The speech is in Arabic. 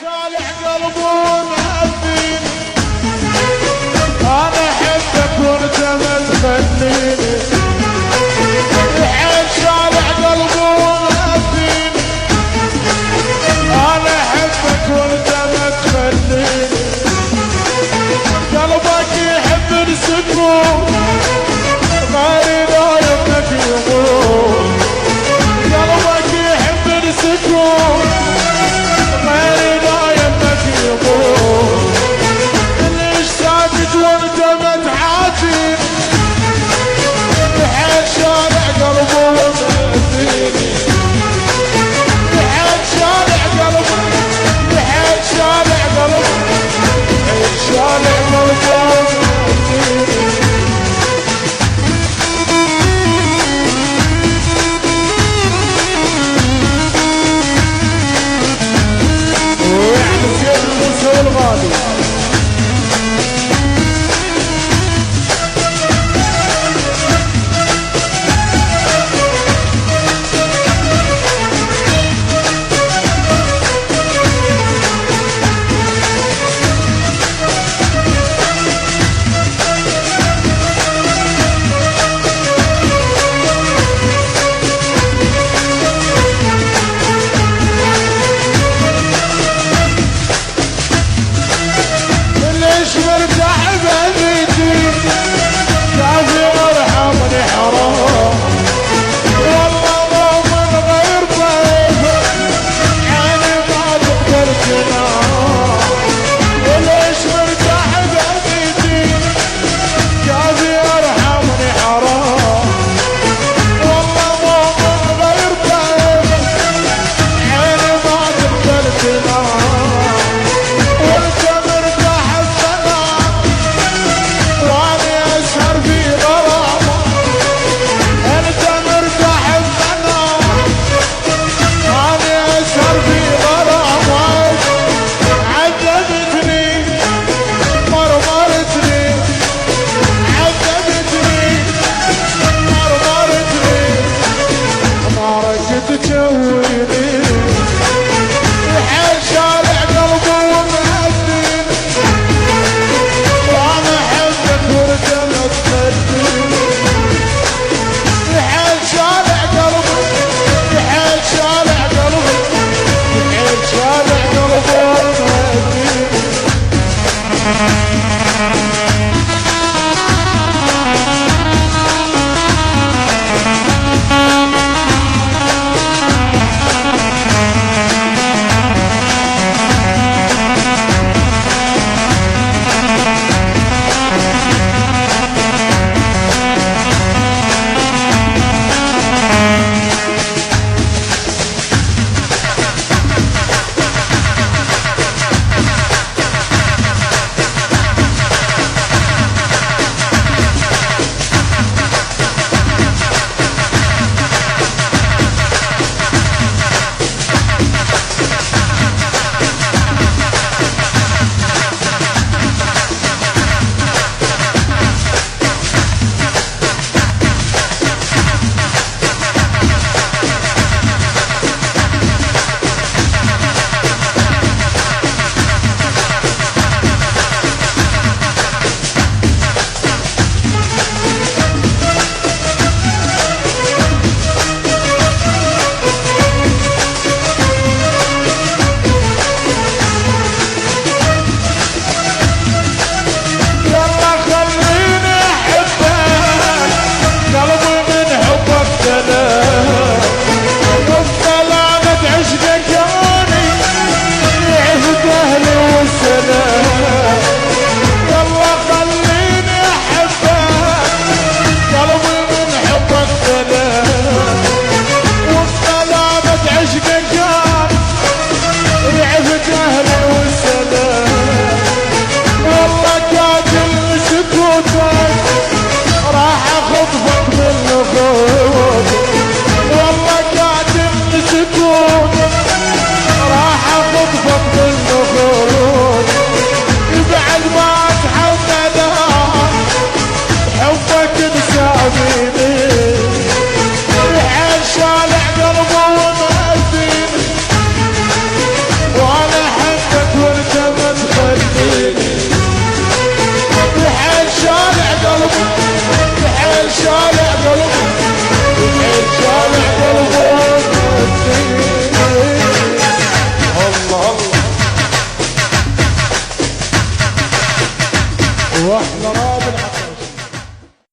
شالح قلبه مهديني انا احبك وانت ما تخليني الحين شالح قلبه مهديني انا احبك وانت ما تخليني قلبك يحب السكون غيري دايمك يقول قلبك يحب السكون غيري دايمك يقول ليش ساكت وانت ما تعاتي الحين شارع قلبه مهديني الحين شارع قلبه الحين شارع قلبه الحين شارع قلبه مهديني ويعني سيد الموسى الغالي ليش مرتاح بهديتي كافي ارحمني حرام والله ما من غير طيب عيني ما تقدر تنام وليش مرتاح بهديتي كافي ارحمني حرام والله ما من غير طيب عيني ما تقدر تنام وانت مرتاح السلام وانا اسهر في غرامه انت مرتاح السلام وانا اسهر في غرامه عذبتني مرمرتني عذبتني مرمرتني نارك تجويني الحين شارع قلبه ومهديني وانا احبك وانت ما تخليني الحين شارع قلبه الحين شارع قلبه الحين شارع قلبه ومهديني يلا خليني احبك قلبي من حبك سلام وبسلامة عشقك ياني يعز اهلي والسلام يلا خليني احبك قلبي من حبك سلام وبسلامة عشقك ياني يعز اهلي والسلام والله كاتل سكوتك راح اخطفك بالنفوذ والله كاتل سكوتك راح اخطفك بالنفوذ بعد ما اتحمل حبك مساويني الحين شالع قلبه ومهديني وانا احب واحنا